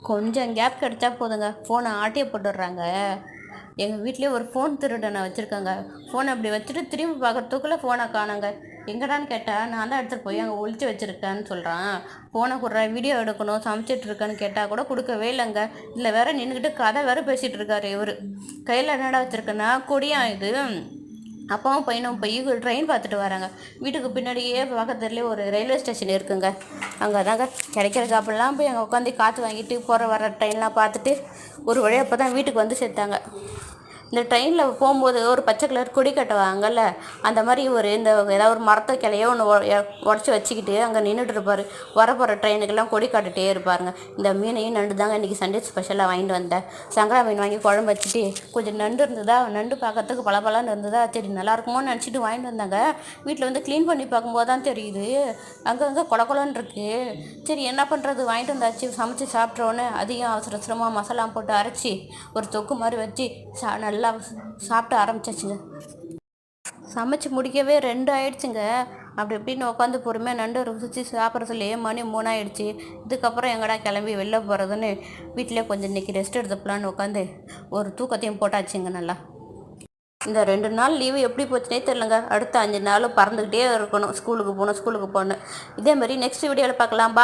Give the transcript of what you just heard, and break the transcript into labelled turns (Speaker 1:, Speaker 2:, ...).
Speaker 1: கொஞ்சம் கேப் கிடைச்சா போதுங்க, ஃபோனை ஆட்டிய போட்டுடுறாங்க. எங்கள் வீட்லேயே ஒரு ஃபோன் திருடனை வச்சுருக்காங்க. ஃபோனை அப்படி வச்சுட்டு திரும்பி பார்க்கறதுக்குள்ளே ஃபோனை காணோங்க. எங்கடான்னு கேட்டால் நான் தான் எடுத்துகிட்டு போய் அங்கே ஒளிச்சு வச்சுருக்கேன்னு சொல்கிறான். ஃபோனை கொடுறா, வீடியோ எடுக்கணும், சமைச்சிட்டு இருக்கேன்னு கேட்டால் கூட கொடுக்கவே இல்லைங்க. இதில் வேற நின்றுக்கிட்டு கதை வேற பேசிகிட்டு இருக்காரு இவர். கையில் என்னடா வச்சுருக்கேன்னா கொடியா இது. அப்பாவும் பையனும் போய் ட்ரெயின் பார்த்துட்டு வராங்க. வீட்டுக்கு பின்னாடியே பக்கத்துலேயே ஒரு ரயில்வே ஸ்டேஷன் இருக்குங்க. அங்கே தாங்க கிடைக்கிற காப்பெல்லாம் போய் அங்கே உட்காந்து காற்று வாங்கிட்டு போகிற வர ட்ரெயின்லாம் பார்த்துட்டு ஒரு வழியாக அப்போ தான் வீட்டுக்கு வந்து சேர்த்தாங்க. இந்த ட்ரெயினில் போகும்போது ஒரு பச்சை கலர் கொடி கட்டுவாங்கல்ல, அந்த மாதிரி இந்த ஏதாவது ஒரு மரத்தை கிளையோ ஒன்று உடச்சி வச்சுக்கிட்டு அங்கே நின்றுட்டு இருப்பார். வரப்போகிற ட்ரெயினுக்கெல்லாம் கொடி காட்டுகிட்டே இருப்பாருங்க. இந்த மீனையும் நண்டு தாங்க இன்றைக்கி சண்டே ஸ்பெஷலாக வாங்கிட்டு வந்தேன். சங்கரா மீன் வாங்கி குழம்பு வச்சுட்டு கொஞ்சம் நண்டு இருந்ததா, நண்டு பார்க்கறதுக்கு பளபளன்னு இருந்ததா, சரி நல்லாயிருக்குமோன்னு நினச்சிட்டு வாங்கிட்டு வந்தாங்க. வீட்டில் வந்து க்ளீன் பண்ணி பார்க்கும்போது தான் தெரியுது அங்கங்கே கொலன்னு இருக்குது. சரி என்ன பண்ணுறது, வாங்கிட்டு வந்தாச்சு, சமைச்சு சாப்பிட்றோன்னு அதையும் அவசர அவசரமாக மசாலா போட்டு அரைச்சி ஒரு தொக்கு மாதிரி வச்சு நல்லா சாப்பிட்டு ஆரம்பிச்சாச்சுங்க. சமைச்சு முடிக்கவே 2 ஆயிடுச்சுங்க. அப்படி இப்படின்னு உட்காந்து பொறுமையாக நண்டு ருசிச்சு சாப்பிட்றதுலேயே மணி 3 ஆயிடுச்சு. இதுக்கப்புறம் எங்கடா கிளம்பி வெளில போகிறதுன்னு வீட்டிலே கொஞ்சம் இன்றைக்கி ரெஸ்ட் எடுத்துக்கலான்னு உட்காந்து ஒரு தூக்கத்தையும் போட்டாச்சுங்க. நல்லா இந்த 2 நாள் லீவு எப்படி போச்சுனே தெரிலங்க. அடுத்த 5 நாளும் பறந்துக்கிட்டே இருக்கணும். ஸ்கூலுக்கு போகணும். இதேமாதிரி நெக்ஸ்ட் வீடியோவில் பார்க்கலாம்.